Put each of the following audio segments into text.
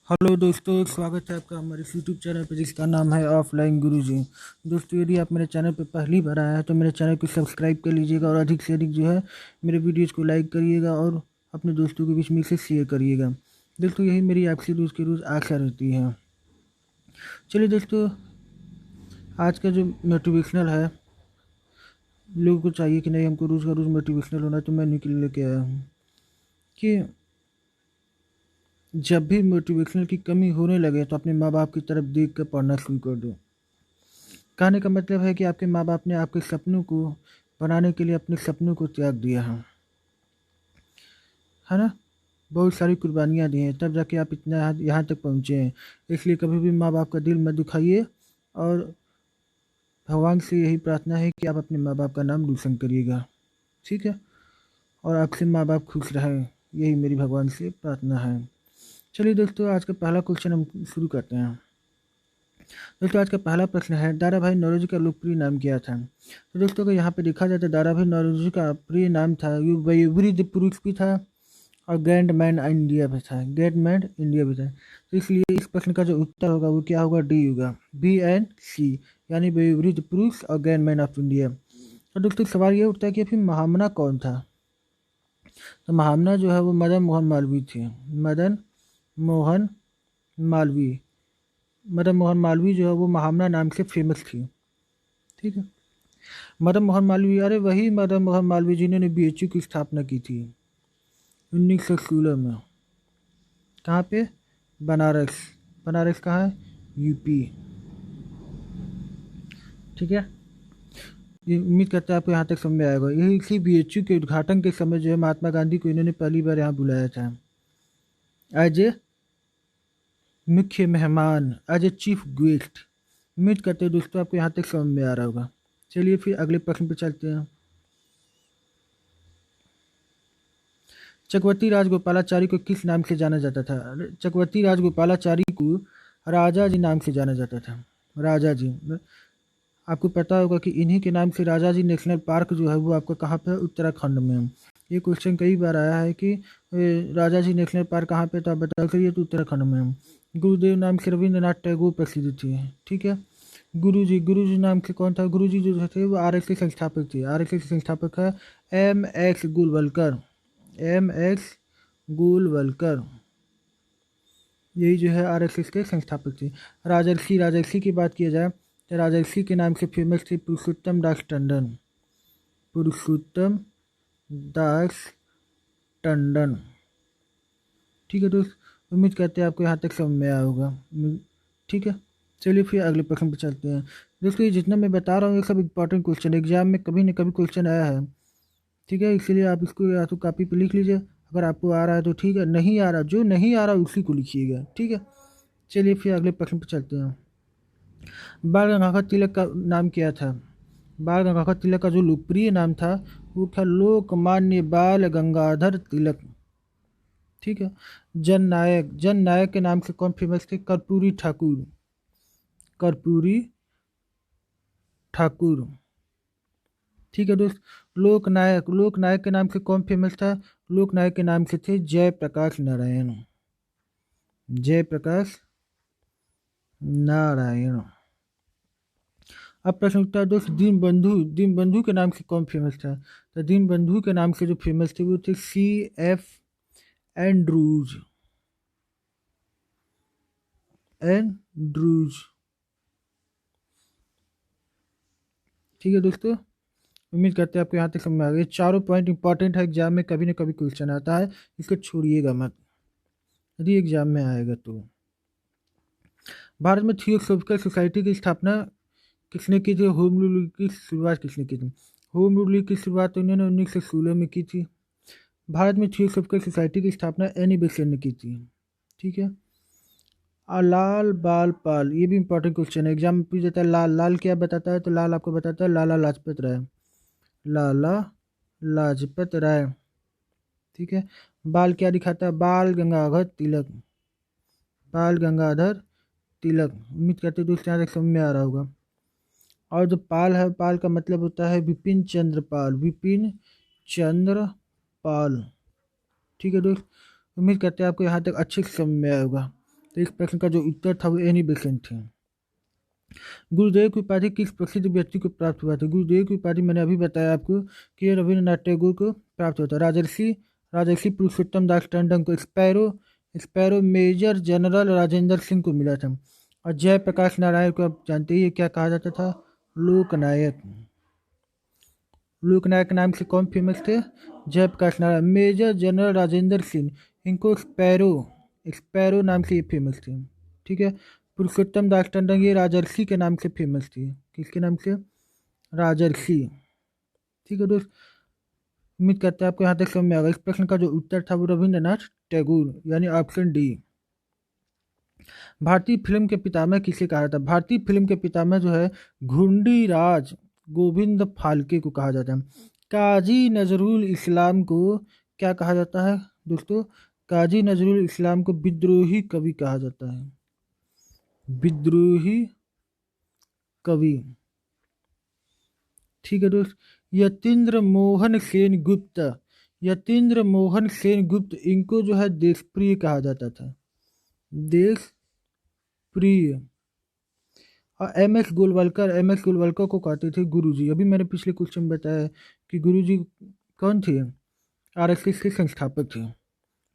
Hello दोस्तों, स्वागत है आपका हमारे यूट्यूब चैनल पर जिसका नाम है ऑफलाइन गुरुजी। दोस्तों, यदि आप मेरे चैनल पर पहली बार आए हैं तो मेरे चैनल को सब्सक्राइब कर लीजिएगा और अधिक से अधिक जो है मेरे वीडियोज़ को लाइक करिएगा और अपने दोस्तों के बीच में इसे शेयर करिएगा। दोस्तों, यही मेरी आपसे रोज़ के रोज़ आशा रहती है। चलिए दोस्तों, आज का जो मोटिवेशनल है, लोगों को चाहिए कि नहीं हमको रोज़ का रोज़ मोटिवेशनल होना, तो मैं निकल लेके आया हूँ कि जब भी मोटिवेशनल की कमी होने लगे तो अपने माँ बाप की तरफ देख कर पढ़ना शुरू कर दो। कहने का मतलब है कि आपके माँ बाप ने आपके सपनों को बनाने के लिए अपने सपनों को त्याग दिया है ना। बहुत सारी कुर्बानियाँ दी हैं, तब जाके आप इतना यहाँ तक पहुँचे हैं। इसलिए कभी भी माँ बाप का दिल मत दुखाइए और भगवान से यही प्रार्थना है कि आप अपने माँ बाप का नाम रोशन करिएगा, ठीक है। और आपसे माँ बाप खुश रहें, यही मेरी भगवान से प्रार्थना है। चलिए दोस्तों, आज का पहला क्वेश्चन हम शुरू करते हैं। दोस्तों, आज का पहला प्रश्न है, दारा भाई नौरोजी का लोकप्रिय नाम क्या था। तो दोस्तों, अगर यहाँ पे देखा जाए तो दारा भाई नौरोजी का प्रिय नाम था वयोवृद्ध पुरुष भी था और ग्रैंड मैन इंडिया भी था, ग्रैंड मैन इंडिया भी था। तो इसलिए इस प्रश्न का जो उत्तर होगा वो क्या होगा, डी होगा, BNC, यानी वयोवृद्ध पुरुष और ग्रैंड मैन ऑफ इंडिया। तो दोस्तों, सवाल ये उठता है कि फिर महामना कौन था। तो महामना जो है वो मदन मोहन मालवीय थे। मदन मोहन मालवीय मदन मोहन मालवीय जो है वो महामना नाम से फेमस थी, ठीक है। मदन मोहन मालवीय, अरे वही मदन मोहन मालवीय जिन्होंने BHU की स्थापना की थी 1916 में। कहाँ पे, बनारस। बनारस कहाँ है, यूपी, ठीक है। ये उम्मीद करता है आपको यहाँ तक समझ में आएगा। यही इसी BHU के उद्घाटन के समय जो है महात्मा गांधी को इन्होंने पहली बार यहाँ बुलाया था एज ए मुख्य मेहमान, एज ए चीफ गेस्ट। उम्मीद करते हैं दोस्तों आपको यहाँ तक समझ में आ रहा होगा। चलिए फिर अगले प्रश्न पर चलते हैं। चक्रवर्ती राजगोपालाचारी को किस नाम से जाना जाता था। चक्रवर्ती राजगोपालाचारी को राजा जी नाम से जाना जाता था। राजा जी, आपको पता होगा कि इन्हीं के नाम से राजा जी नेशनल पार्क जो है वो आपका कहाँ पे है, उत्तराखंड में है। ये क्वेश्चन कई बार आया है कि राजा जी नेशनल पार्क कहाँ पे, तो आप बता करिए, तो उत्तराखंड में है। गुरुदेव नाम से रविंद्रनाथ टैगोर प्रसिद्ध थे, ठीक है। गुरुजी नाम से कौन था, गुरुजी जो थे वो RSS संस्थापक थे। RSS के संस्थापक है MS गोलवलकर। MS गोलवलकर, यही जो है RSS के संस्थापक थे। राजर्षि की बात किया जाए तो राजर्षि के नाम से फेमस थे पुरुषोत्तम दास टंडन। पुरुषोत्तम दास टंडन, ठीक है दोस्त। उम्मीद करते हैं आपको यहाँ तक समझ में आया होगा, ठीक है। चलिए फिर अगले प्रश्न पर चलते हैं। दोस्तों, ये जितना मैं बता रहा हूँ ये सब इंपॉर्टेंट क्वेश्चन, एग्जाम में कभी न कभी क्वेश्चन आया है, ठीक है। इसीलिए आप इसको या तो कॉपी पे लिख लीजिए, अगर आपको आ रहा है तो ठीक है, नहीं आ रहा, जो नहीं आ रहा उसी को लिखिएगा, ठीक है। चलिए फिर अगले प्रश्न पर चलते हैं। बाल गंगाधर तिलक का नाम क्या था। बाल गंगाधर तिलक का जो लोकप्रिय नाम था वो था लोकमान्य बाल गंगाधर तिलक, ठीक है। जन नायक के नाम से कौन फेमस थे, कर्पूरी ठाकुर। कर्पूरी ठाकुर, ठीक है दोस्त। लोकनायक के नाम से कौन फेमस था, लोकनायक के नाम से थे जयप्रकाश नारायण। जयप्रकाश नारायण। अब प्रश्न उठता है दोस्त, दीनबंधु के नाम से कौन फेमस था। तो दीनबंधु के नाम से जो फेमस थे वो थे CF एंड्रूज। एंड्रूज, ठीक है दोस्तों। उम्मीद करते हैं आपको यहाँ तक समझ में आ गया। चारों पॉइंट इंपॉर्टेंट है, एग्जाम में कभी न कभी क्वेश्चन आता है, इसको छोड़िएगा मत यदि एग्जाम में आएगा तो। भारत में थियोसॉफिकल सोसाइटी की स्थापना किसने की थी, होम रूल की शुरुआत किसने की थी। होम रूल की शुरुआत तो इन्होंने 1916 में की थी। भारत में थियोसॉफिकल सोसाइटी की स्थापना एनी बेसेंट ने की थी, ठीक है। और लाल बाल पाल, ये भी इंपॉर्टेंट क्वेश्चन है, एग्जाम में पूछ जाता है। लाल लाल क्या बताता है, तो लाल आपको बताता है लाला लाजपत राय। लाला लाजपत राय, ठीक है। बाल क्या दिखाता है, बाल गंगाधर तिलक। बाल गंगाधर तिलक, उम्मीद करते दोस्त यहाँ तक समझ में आ रहा होगा। और जो पाल है, पाल का मतलब होता है विपिन चंद्र पाल। विपिन चंद्र पाल, ठीक है दोस्त। उम्मीद करते हैं आपको यहाँ तक अच्छे से समझ में आया होगा। तो इस प्रश्न का जो उत्तर था वो एनी बेसेंट थे। गुरुदेव की उपाधि किस प्रसिद्ध व्यक्ति को प्राप्त हुआ था? गुरुदेव की उपाधि मैंने अभी बताया आपको कि ये रविन्द्रनाथ टैगोर को प्राप्त हुआ था। राजर्षि राजर्षि पुरुषोत्तम दास टंडन को, sparrow sparrow major general Rajendra Singh को मिला था। और जयप्रकाश नारायण को आप जानते ही क्या कहा जाता था? लोकनायक। लोकनायक नाम से कौन फेमस थे? जयप्रकाश नारायण। मेजर जनरल राजेंद्र सिंह, इनको स्पैरो स्पैरो नाम से ये फेमस थे। ठीक है। पुरुषोत्तम दास टंडन ये राजर्षि के नाम से फेमस थी। किसके नाम से? राजर्षि। ठीक है दोस्त, उम्मीद करते हैं आपको यहाँ तक समझ में आ गया। इस प्रश्न का जो उत्तर था वो रविन्द्रनाथ टैगोर, यानी ऑप्शन डी। भारतीय फिल्म के पितामह किसे कहा जाता है? भारतीय फिल्म के पितामह जो है घुंडी राज गोविंद फाल्के को कहा जाता है। काजी नजरुल इस्लाम को क्या कहा जाता है दोस्तों? काजी नजरुल इस्लाम को विद्रोही कवि कहा जाता है। विद्रोही कवि। ठीक है दोस्त। यतीन्द्र मोहन सेन गुप्त, यतीन्द्र मोहन सेन गुप्त, इनको जो है देशप्रिय कहा जाता था। देश प्रिय। और एम एस गोलवलकर को कहते थे गुरुजी। अभी मैंने पिछले क्वेश्चन में बताया कि गुरुजी कौन थे? आरएसएस के संस्थापक थे।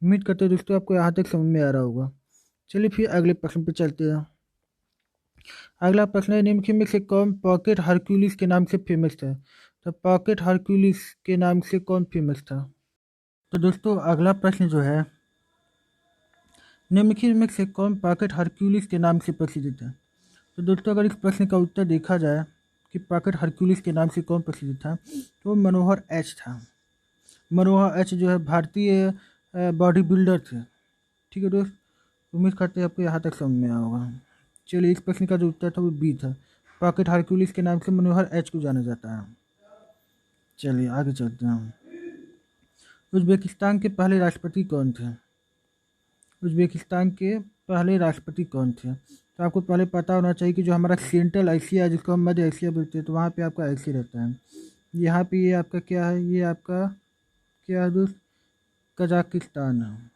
उम्मीद करते हैं दोस्तों आपको यहाँ तक समझ में आ रहा होगा। चलिए फिर अगले प्रश्न पे चलते हैं। अगला प्रश्न है, निम्नलिखित में से कौन पॉकेट हरक्यूलिस के नाम से फेमस था? तो पॉकेट हरक्यूलिस के नाम से कौन फेमस था? तो दोस्तों अगला प्रश्न जो है, निम्नलिखित में से कौन पॉकेट हरक्यूलिस के नाम से प्रसिद्ध था? तो दोस्तों अगर इस प्रश्न का उत्तर देखा जाए कि पॉकेट हरक्यूलिस के नाम से कौन प्रसिद्ध था, तो मनोहर एच था। मनोहर एच जो है भारतीय बॉडी बिल्डर थे। ठीक है दोस्त, उम्मीद करते हैं आपको यहाँ तक समझ में आया होगा। चलिए, इस प्रश्न का जो उत्तर था वो बी था। पॉकेट हरक्यूलिस के नाम से मनोहर एच को जाना जाता है। चलिए आगे चलते हैं। उज्बेकिस्तान के पहले राष्ट्रपति कौन थे? उज्बेकिस्तान के पहले राष्ट्रपति कौन थे? तो आपको पहले पता होना चाहिए कि जो हमारा सेंट्रल एशिया है, जिसको हम मध्य एशिया बोलते हैं, तो वहाँ पे आपका ऐसे रहता है। यहाँ पे ये आपका क्या है? ये आपका क्या है दोस्त? कजाकिस्तान है।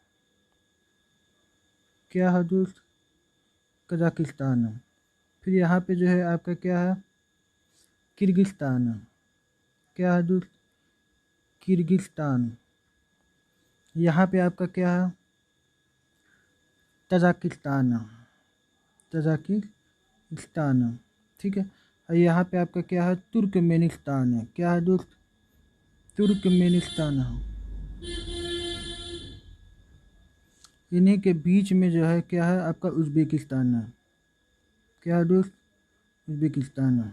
क्या है दोस्त? कजाकिस्तान है। फिर यहाँ पे जो है आपका क्या है? किर्गिस्तान है। क्या है दोस्त? किर्गिस्तान। यहाँ पे आपका क्या है? तजाकिस्तान है। तजाकिस्तान है। ठीक है। और यहाँ पे आपका क्या है? तुर्कमेनिस्तान है। क्या है दोस्त? तुर्कमेनिस्तान है। इन्हीं के बीच में जो है क्या है? आपका उज्बेकिस्तान है। क्या है दोस्त? उज्बेकिस्तान है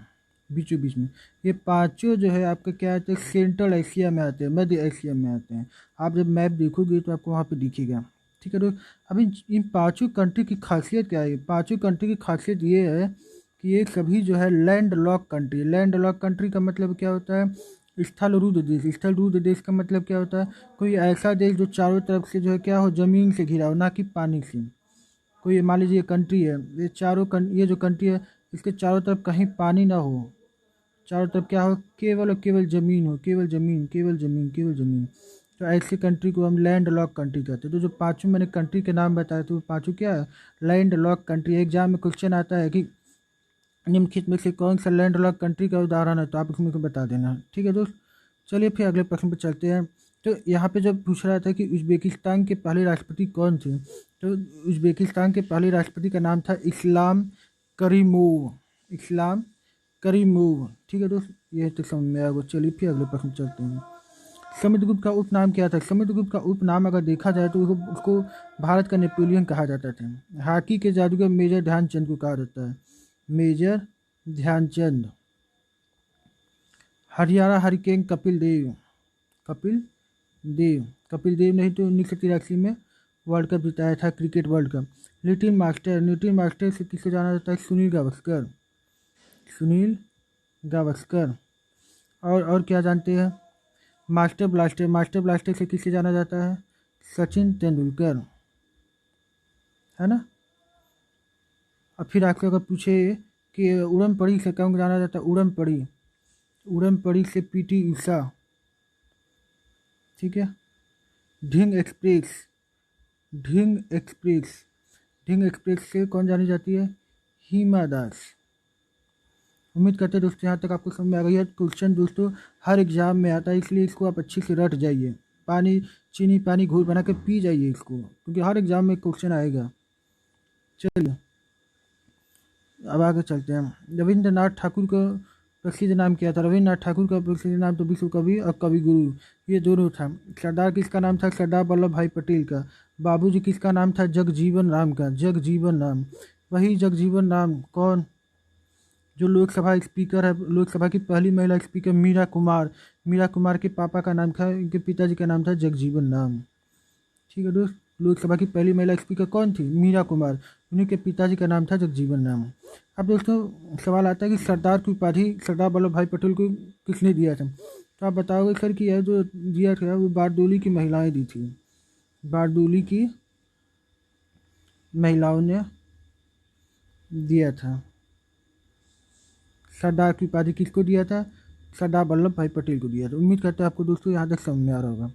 बीचों बीच में। ये पांचों जो है आपका क्या आते हैं? सेंट्रल एशिया में आते हैं, मध्य एशिया में आते हैं। आप जब मैप देखोगे तो आपको वहाँ पे दिखेगा। ठीक है दोस्त। अब इन पांचों कंट्री की खासियत क्या है? पांचों कंट्री की खासियत ये है कि ये सभी जो है land lock country. Land lock country का मतलब क्या होता है? स्थल रुद्ध देश। स्थल रुद्ध देश का मतलब क्या होता है? कोई ऐसा देश जो चारों तरफ से जो है क्या हो? ज़मीन से घिरा हो, ना कि पानी से। कोई मान लीजिए ये कंट्री है, ये जो कंट्री है, इसके चारों तरफ कहीं पानी ना हो, चारों तरफ क्या हो? केवल और केवल ज़मीन हो, केवल ज़मीन, केवल ज़मीन, केवल ज़मीन। तो ऐसी कंट्री को हम लैंड लॉक कंट्री कहते हैं। तो जो पांचों मैंने कंट्री के नाम बताए थे वो पांचों क्या है? Land lock country. एग्जाम में क्वेश्चन आता है कि निम्नलिखित में से कौन सा लैंड लॉक कंट्री का उदाहरण है, तो आप इसमें को बता देना। ठीक है दोस्त। चलिए फिर अगले प्रश्न पर चलते हैं। तो यहाँ पे जब पूछ रहा था कि उज्बेकिस्तान के पहले राष्ट्रपति कौन थे, तो उज्बेकिस्तान के पहले राष्ट्रपति का नाम था इस्लाम करीमोव। Islam Karimov. ठीक है दोस्त, ये तो समझ में आएगा। चलिए फिर अगले प्रश्न चलते हैं। समुद्रगुप्त का उपनाम क्या था? समुद्रगुप्त का उपनाम अगर देखा जाए तो उसको भारत का नेपोलियन कहा जाता था। हॉकी के जादूगर मेजर ध्यानचंद को कहा जाता है मेजर ध्यानचंद। हरियाणा हरिकेन कपिल देव। कपिल देव। कपिल देव नहीं तो 1983 में वर्ल्ड कप जिताया था, cricket world cup. Little master से किसे जाना जाता है? सुनील गावस्कर। सुनील गावस्कर। और क्या जानते हैं? मास्टर ब्लास्टर से किसे जाना जाता है? सचिन तेंदुलकर, है ना। और फिर आपसे अगर पूछे कि उड़न पड़ी से कौन जाना जाता है? उड़न पड़ी से पीटी उषा। ठीक है। ढिंग एक्सप्रेस ढिंग एक्सप्रेस से कौन जानी जाती है? हिमा दास। उम्मीद करते हैं दोस्तों यहाँ तक आपको समझ में आ गई है। क्वेश्चन दोस्तों हर एग्जाम में आता है, इसलिए इसको आप अच्छे से रट जाइए। पानी चीनी पानी घोल बना के पी जाइए इसको, क्योंकि हर एग्जाम में क्वेश्चन आएगा। चलिए अब आगे चलते हैं। रविंद्रनाथ ठाकुर का प्रसिद्ध नाम क्या था? रविंद्रनाथ ठाकुर का प्रसिद्ध नाम तो विश्व कवि और कवि गुरु, ये दोनों था। सरदार किसका नाम था? सरदार वल्लभ भाई पटेल का। बाबूजी किसका नाम था? जगजीवन राम का। जगजीवन राम। वही जगजीवन राम कौन? जो लोकसभा स्पीकर है, लोकसभा की पहली महिला स्पीकर मीरा कुमार। मीरा कुमार के पापा का नाम था, इनके पिताजी का नाम था जगजीवन राम। ठीक है दोस्त, लोकसभा की पहली महिला स्पीकर कौन थी? मीरा कुमार। उन्हीं के पिताजी का नाम था जगजीवन राम। अब दोस्तों सवाल आता है कि सरदार की उपाधि सरदार वल्लभ भाई पटेल को किसने दिया था? तो आप बताओगे सर कि यह जो दिया था वो बारदोली की महिलाएं दी थी। बारदोली की महिलाओं ने दिया था। सरदार की उपाधि किसको दिया था? सरदार वल्लभ भाई पटेल को दिया था। उम्मीद करते हैं आपको दोस्तों यहाँ तक समझ में आ रहा होगा।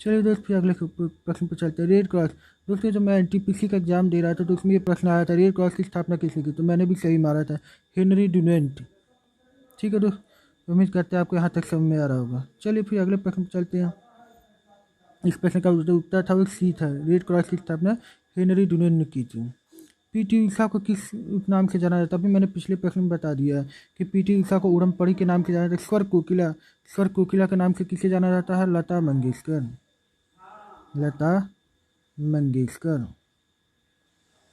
चलिए दोस्त फिर अगले प्रश्न पर चलते हैं। Red cross. दोस्तों जब मैं एनटीपीसी का एग्जाम दे रहा था तो उसमें ये प्रश्न आया था, रेड क्रॉस की स्थापना किसने की? तो मैंने भी सही मारा था, हेनरी डुनेंट। ठीक है दोस्त, उम्मीद करते हैं आपको यहाँ तक समझ में आ रहा होगा। चलिए फिर अगले प्रश्न पर चलते हैं। इस प्रश्न का उत्तर था वो सी था, रेड क्रॉस की स्थापना हेनरी डुनेंट ने की थी। पीटी उषा को किस उपनाम से जाना जाता है? अभी मैंने पिछले प्रश्न में बता दिया है कि पीटी उषा को उड़म पड़ी के नाम से जाना जाता है। स्वर कोकिला, स्वर कोकिला के नाम से किसे जाना जाता है? लता मंगेशकर। लता मंगेशकर,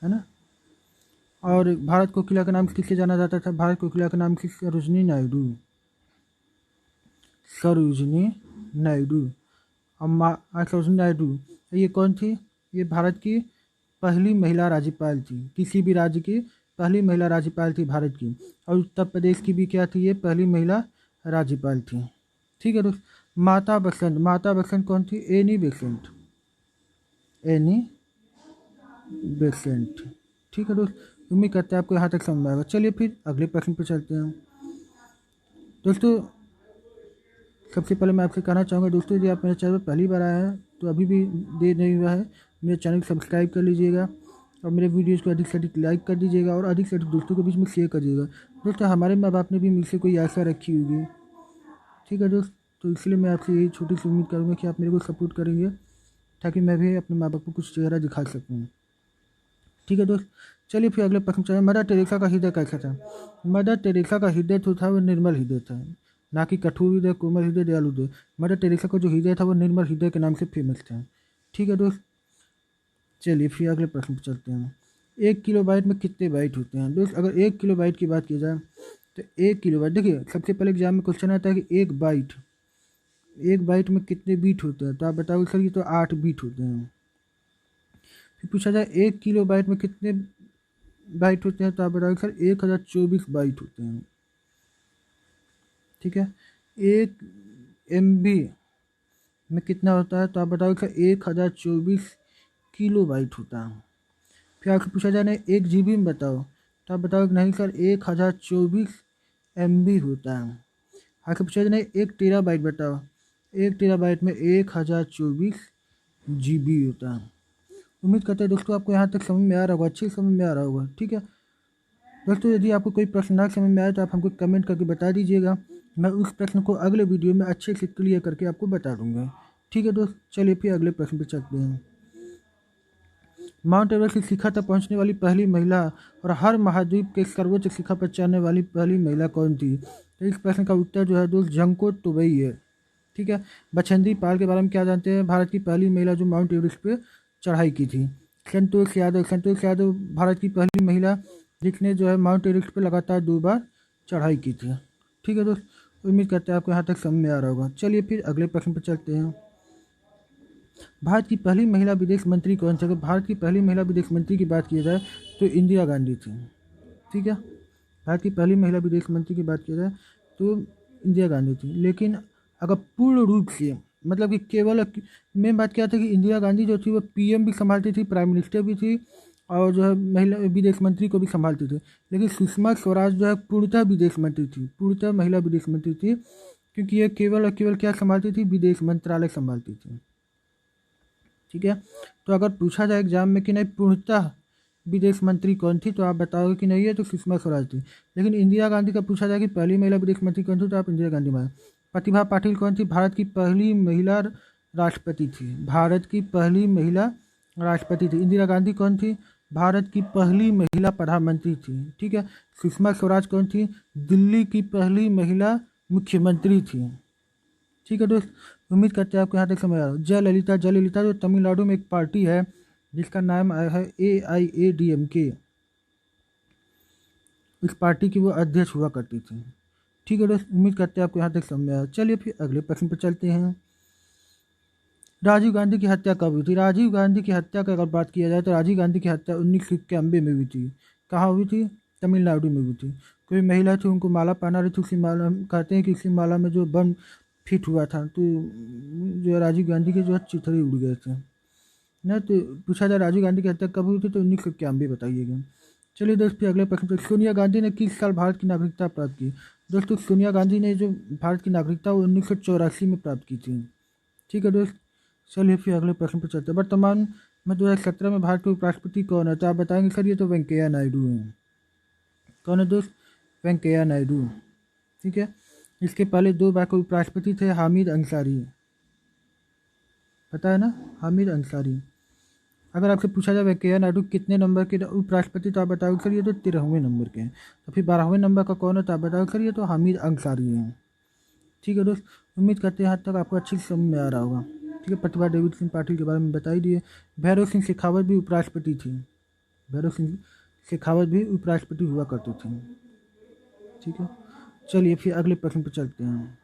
है ना। और भारत कोकिला के नाम से किसे जाना जाता था? भारत कोकिला के नाम से सरोजनी नायडू। सरोजनी नायडू। और सरोजनी नायडू ये कौन थी? ये भारत की पहली महिला राज्यपाल थी, किसी भी राज्य की पहली महिला राज्यपाल थी भारत की। और उत्तर प्रदेश की भी क्या थी? ये पहली महिला राज्यपाल थी। ठीक है दोस्त। माता बसंत, माता बसंत कौन थी? Annie Besant. Annie Besant. ठीक है दोस्त, उम्मीद करते हैं आपको यहाँ तक समझ में आएगा। चलिए फिर अगले प्रश्न पर चलते हैं। दोस्तों सबसे पहले मैं आपसे कहना चाहूँगा दोस्तों, यदि आप मेरे चैनल पर पहली बार आए हैं तो अभी भी देर नहीं हुआ है, मेरे चैनल को सब्सक्राइब कर लीजिएगा और मेरे वीडियोज़ को अधिक से अधिक लाइक कर दीजिएगा और अधिक से अधिक दोस्तों के बीच में शेयर कर दीजिएगा। दोस्तों हमारे माँ बाप ने भी मुझसे कोई आशा रखी होगी, ठीक है दोस्त, तो इसलिए मैं आपसे यही छोटी सी उम्मीद करूँगा कि आप मेरे को सपोर्ट करेंगे ताकि मैं भी अपने माँ बाप को कुछ चेहरा दिखा सकूँ। ठीक है दोस्त, चलिए फिर अगले प्रश्न चलिए। मदर टेरेसा का हृदय कैसा था? मदर टेरेसा का हृदय जो था वो निर्मल हृदय था, ना कि कठोर हृदय, कोमल हृदय, दयालु हृदय। मदर टेरेसा का जो हृदय था वो निर्मल हृदय के नाम से फेमस था। ठीक है दोस्त, चलिए फिर अगले प्रश्न पर चलते हैं। 1 किलोबाइट में कितने बाइट होते हैं? दोस्त अगर 1 किलोबाइट की बात की जाए तो 1 किलोबाइट, देखिए सबसे पहले एग्जाम में क्वेश्चन आता है कि एक बाइट में कितने बीट होते हैं? तो आप बताओ सर ये तो 8 बीट होते हैं। फिर पूछा जाए 1 किलोबाइट में कितने बाइट होते हैं? तो आप बताओ सर 1024 बाइट होते हैं। ठीक है, 1 MB में कितना होता है? तो आप बताओ सर 1024 किलोबाइट होता है। फिर आपसे पूछा जाए ना 1 GB में बताओ, तो आप बताओ नहीं सर 1024 MB होता है। आपसे पूछा जाए ना 1 TB बताओ, 1 TB में 1024 GB होता है। उम्मीद करते हैं दोस्तों आपको यहाँ तक समझ में आ रहा होगा, अच्छे समझ में आ रहा होगा। ठीक है दोस्तों, यदि आपको कोई प्रश्न ना समझ में आए तो आप हमको कमेंट करके बता दीजिएगा, मैं उस प्रश्न को अगले वीडियो में अच्छे से क्लियर करके आपको बता दूंगा। ठीक है दोस्त, चलिए फिर अगले प्रश्न पर चलते हैं। माउंट एवरेस्ट की शिखर तक पहुंचने वाली पहली महिला और हर महाद्वीप के सर्वोच्च शिखर पर चढ़ने वाली पहली महिला कौन थी? तो इस प्रश्न का उत्तर जो है दोस्त जंको टोबई है। ठीक है, बछेंद्री पाल के बारे में क्या जानते हैं? भारत की पहली महिला जो माउंट एवरेस्ट पे चढ़ाई की थी। संतोष यादव, संतोष यादव भारत की पहली महिला जिसने जो है माउंट एवरेस्ट पे लगातार 2 बार चढ़ाई की थी। ठीक है दोस्त, उम्मीद करते हैं आपको यहाँ तक समझ में आ रहा होगा। चलिए फिर अगले प्रश्न पर चलते हैं। भारत की पहली महिला विदेश मंत्री कौन सी? अगर भारत की पहली महिला विदेश मंत्री की बात की जाए तो इंदिरा गांधी थी। ठीक है, भारत की पहली महिला विदेश मंत्री की बात की जाए तो इंदिरा गांधी थी। लेकिन अगर पूर्ण रूप से मतलब कि केवल मेन बात क्या था कि इंदिरा गांधी जो थी वो PM भी संभालती थी, प्राइम मिनिस्टर भी थी और जो है महिला विदेश मंत्री को भी संभालती थी। लेकिन सुषमा स्वराज जो है पूर्णतः विदेश मंत्री थी, पूर्णतः महिला विदेश मंत्री थी, क्योंकि ये केवल और केवल क्या संभालती थी? विदेश मंत्रालय संभालती थी। ठीक है, तो अगर पूछा जाए एग्जाम में कि नहीं पूर्णतः विदेश मंत्री कौन थी? तो आप बताओगे कि नहीं है तो सुषमा स्वराज थी। लेकिन इंदिरा गांधी का पूछा जाए कि पहली महिला विदेश मंत्री कौन थी, तो आप इंदिरा गांधी मान। प्रतिभा पाटिल कौन थी? भारत की पहली महिला राष्ट्रपति थी। भारत की पहली महिला राष्ट्रपति थी। इंदिरा गांधी कौन थी? भारत की पहली महिला प्रधानमंत्री थी। ठीक है। सुषमा स्वराज कौन थी? दिल्ली की पहली महिला मुख्यमंत्री थी। ठीक है दोस्त, उम्मीद करते हैं आपको यहाँ तक समझ आ रहा हो। जयललिता, जयललिता जो तमिलनाडु में एक पार्टी है जिसका नाम आया है AIADMK, इस पार्टी की वो अध्यक्ष हुआ करती थी। ठीक है दोस्त, उम्मीद करते हैं आपको यहाँ तक समझ में आया। चलिए फिर अगले प्रश्न पर चलते हैं। राजीव गांधी की हत्या कब हुई थी? राजीव गांधी की हत्या का अगर बात किया जाए तो राजीव गांधी की हत्या 1991 में हुई थी। कहाँ हुई थी? तमिलनाडु में हुई थी। कोई महिला थी, उनको माला पहना रही थी, उसी माला कहते हैं कि उसी माला में जो बम फिट हुआ था तो जो है राजीव गांधी के जो है चिथड़े उड़ गए थे ना। तो पूछा जाए राजीव गांधी की हत्या कब हुई थी तो 1991 बताइएगा। चलिए दोस्त फिर अगले प्रश्न पर। सोनिया गांधी ने किस साल भारत की नागरिकता प्राप्त की? दोस्तों सोनिया गांधी ने जो भारत की नागरिकता वो 1984 में प्राप्त की थी। ठीक है दोस्त, चलिए फिर अगले प्रश्न पर चलते हैं। वर्तमान में 2017 में भारत के उपराष्ट्रपति कौन है? तो आप बताएंगे सर ये तो वेंकैया नायडू हैं। कौन है दोस्त? वेंकैया नायडू। ठीक है। इसके पहले 2 बार के उपराष्ट्रपति थे हामिद अंसारी, पता है ना, हामिद अंसारी। अगर आपसे पूछा जाए वेंकैया नायडू कितने नंबर के उपराष्ट्रपति, तो आप बताओगे सर ये तो 13वें नंबर के हैं। तो फिर 12वें नंबर का कौन है? तो आप बताओगे सर ये तो हामिद अंसारी हैं। ठीक है दोस्त, उम्मीद करते हैं यहाँ तक आपको अच्छी समझ में आ रहा होगा। ठीक है। प्रतिभा देवी सिंह पाटिल के बारे में बता ही दिए। भैरव सिंह शेखावत भी उपराष्ट्रपति थी। भैरव सिंह शेखावत भी उपराष्ट्रपति हुआ करती थी। ठीक है। चलिए फिर अगले प्रश्न पर चलते हैं।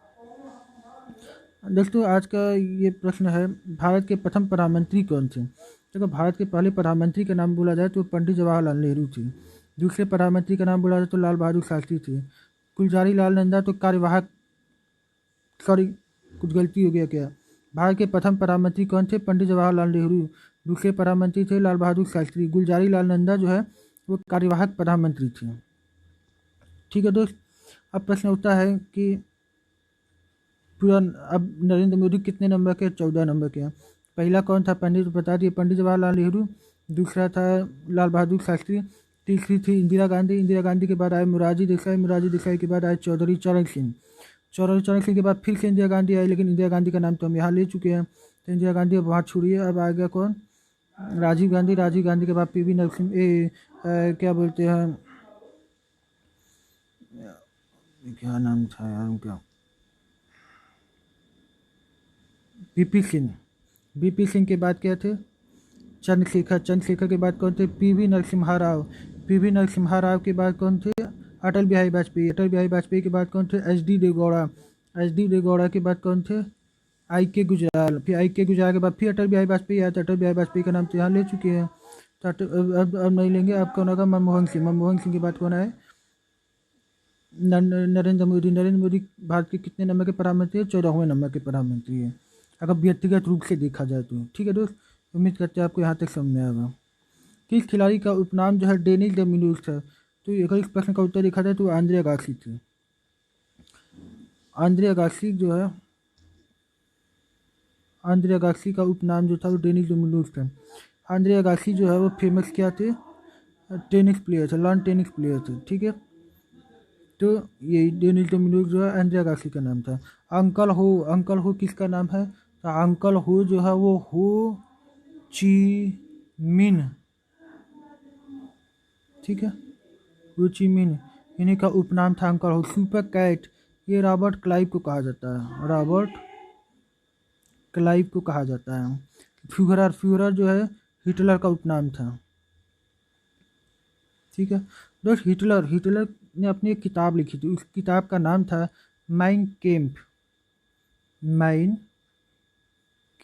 दोस्तों आज का ये प्रश्न है, भारत के प्रथम प्रधानमंत्री कौन थे? देखो भारत के पहले प्रधानमंत्री का नाम बोला जाए तो पंडित जवाहरलाल नेहरू थे। दूसरे प्रधानमंत्री का नाम बोला जाए तो लाल बहादुर शास्त्री थे। गुलजारी लाल नंदा तो कार्यवाहक, सॉरी कुछ गलती हो गया क्या। भारत के प्रथम प्रधानमंत्री कौन थे? पंडित जवाहरलाल नेहरू। दूसरे प्रधानमंत्री थे लाल बहादुर शास्त्री। गुलजारी लाल नंदा जो है वो कार्यवाहक प्रधानमंत्री थे। ठीक है दोस्त, अब प्रश्न उठता है कि पूरा अब नरेंद्र मोदी कितने नंबर के? 14 नंबर के हैं। पहला कौन था? पंडित, बता दिए पंडित जवाहरलाल नेहरू। दूसरा था लाल बहादुर शास्त्री। तीसरी थी इंदिरा गांधी। इंदिरा गांधी के बाद आए मोरारजी देसाई। मोरारजी देसाई के बाद आए चौधरी चरण सिंह। चौधरी चरण सिंह के बाद फिर से इंदिरा गांधी आई, लेकिन इंदिरा गांधी का नाम तो हम यहाँ ले चुके हैं, तो इंदिरा गांधी अब वहाँ छोड़िए। अब आ गया कौन? राजीव गांधी। राजीव गांधी के बाद PV नरसिम्हा, क्या बोलते हैं, क्या नाम था यार उनका, VP सिंह। VP सिंह के बाद क्या थे? चंद्रशेखर। चंद्रशेखर के बाद कौन थे? PV नरसिम्हा राव। PV नरसिम्हा राव के बाद कौन थे? अटल बिहारी वाजपेयी। अटल बिहारी वाजपेयी के बाद कौन थे? HD देवगौड़ा। HD देवगौड़ा के बाद कौन थे? IK गुजराल। फिर IK गुजराल के बाद फिर अटल बिहारी वाजपेयी आया, तो अटल बिहारी वाजपेयी का नाम तो यहाँ ले चुके हैं, तो अब नहीं लेंगे। अब कौन होगा? मनमोहन सिंह। मनमोहन सिंह के बाद कौन आए? नरेंद्र मोदी। नरेंद्र मोदी भारत के कितने नंबर के प्रधानमंत्री है? 14वें नंबर के प्रधानमंत्री है, अगर व्यक्तिगत रूप से देखा जाए तो। ठीक है दोस्त, उम्मीद करते हैं आपको यहाँ तक समझ में आएगा। किस खिलाड़ी का उपनाम जो है डेनिस द मिनूस था? तो अगर इस प्रश्न का उत्तर देखा जाए तो आंद्रे अगासी थे। आंद्रे अगासी जो है, आंद्रे अगासी का उपनाम जो था वो डेनिस द मिनूस था। आंद्रे अगासी जो है वो फेमस क्या थे? टेनिस प्लेयर थे, लॉन टेनिस प्लेयर थे। ठीक है, तो ये डेनिस द मिनूस जो है आंद्रे अगासी का नाम था। अंकल हो, अंकल हो किसका नाम है? तो अंकल हो जो है वो हो ची मिन। ठीक है, हो ची मिन, इन्हीं का उपनाम था अंकल हो। सुपर कैट, ये रॉबर्ट क्लाइव को कहा जाता है। रॉबर्ट क्लाइव को कहा जाता है। फ्यूहरर, फ्यूहरर जो है हिटलर का उपनाम था। ठीक है दोस्त, हिटलर, हिटलर ने अपनी एक किताब लिखी थी, उस किताब का नाम था माइन केम्प। माइन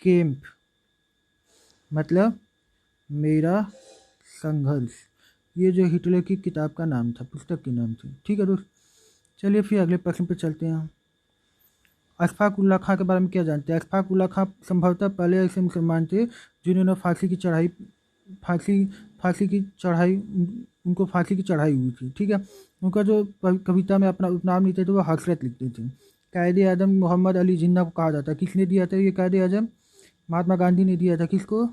केम्प मतलब मेरा संघर्ष। ये जो हिटलर की किताब का नाम था, पुस्तक की नाम थी। ठीक है दोस्त, चलिए फिर अगले प्रश्न पर चलते हैं। अशफाक उल्ला खां के बारे में क्या जानते हैं? अशफाक उल्ला खां संभवतः पहले ऐसे मुसलमान थे जिन्होंने फांसी की चढ़ाई, फांसी की चढ़ाई, उनको फांसी की चढ़ाई हुई थी। ठीक है, उनका जो कविता में अपना उपनाम लिखते थे वो हसरत लिखते थे। कायदे आजम मोहम्मद अली जिन्ना को कहा जाता है। किसने दिया था ये कायदे आजम? महात्मा गांधी ने दिया था। किसको?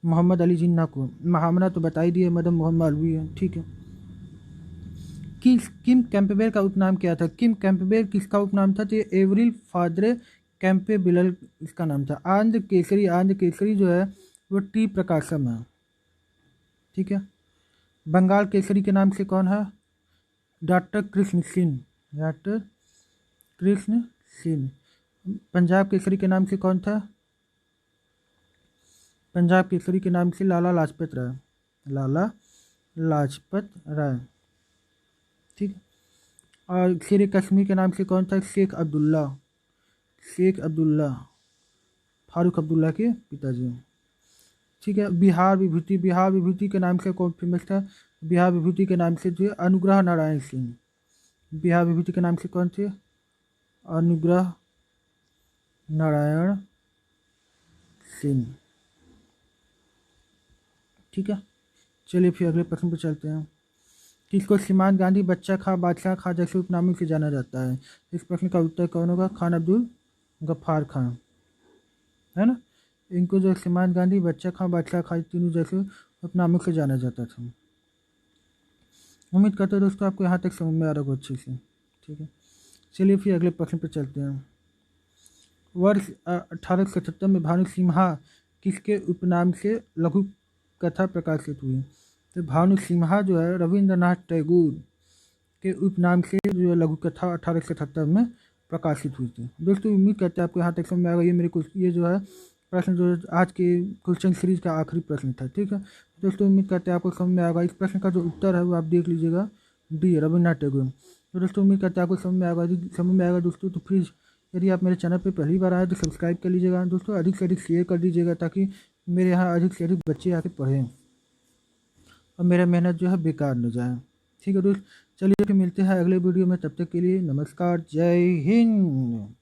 मोहम्मद अली जिन्ना को। महामना तो बता ही दिए, मदन मोहन मालवीय है, ठीक है। किम कैम्पबेल का उपनाम क्या था? किम कैम्पबेल किसका उपनाम था? तो ये एवरिल फादरे कैम्पेबेल इसका नाम था। आंध्र केसरी जो है वो टी प्रकाशम है, ठीक है। बंगाल केसरी के नाम से कौन है? Doctor Krishna Singh, doctor Krishna Singh. पंजाब केसरी के नाम से कौन था? पंजाब केसरी के नाम से लाला लाजपत राय, लाला लाजपत राय, ठीक। और शेर कश्मीर के नाम से कौन था? शेख अब्दुल्ला, शेख अब्दुल्ला, फारूक अब्दुल्ला के पिताजी, ठीक है। बिहार विभूति के नाम से कौन फेमस था? बिहार विभूति के नाम से जो है अनुग्रह नारायण सिंह। बिहार विभूति के नाम से कौन थे? अनुग्रह नारायण सिंह, ठीक है। चलिए फिर अगले प्रश्न पर चलते हैं। किसको सीमांत गांधी, बच्चा खां, बादशाह खां जैसे उपनामों से जाना जाता है? इस प्रश्न का उत्तर कौन होगा? खान अब्दुल गफ्फार खां, है ना। इनको जो सीमांत गांधी, बच्चा खां, बादशाह खां तीनों जैसे उपनामों से जाना जाता था। उम्मीद करते हैं दोस्तों आपको यहाँ तक समझ में आ रहा होगा अच्छे से, ठीक है। चलिए फिर अगले प्रश्न पर चलते हैं। वर्ष 1877 में भानु सिम्हा किसके उपनाम से लघु कथा प्रकाशित हुई? तो भानु सिम्हा जो है रविंद्रनाथ टैगोर के उपनाम से जो लघु कथा 1877 में प्रकाशित हुई थी। दोस्तों उम्मीद करते हैं आपको यहाँ तक समझ में आएगा। ये जो है प्रश्न जो आज के क्वेश्चन सीरीज का आखिरी प्रश्न था, ठीक है। दोस्तों उम्मीद करते हैं आपको समझ में आएगा। इस प्रश्न का जो उत्तर है वो आप देख लीजिएगा, डी रविन्द्रनाथ टैगोर। तो दोस्तों उम्मीद करते हैं आपको समझ में आएगा दोस्तों। तो प्लीज़ यदि आप मेरे चैनल पर पहली बार आए तो सब्सक्राइब कर लीजिएगा दोस्तों, अधिक से अधिक शेयर कर दीजिएगा ताकि मेरे यहाँ अधिक से अधिक बच्चे आके पढ़ें और मेरा मेहनत जो है बेकार न जाए, ठीक है दोस्त। चलिए फिर मिलते हैं अगले वीडियो में, तब तक के लिए नमस्कार, जय हिंद।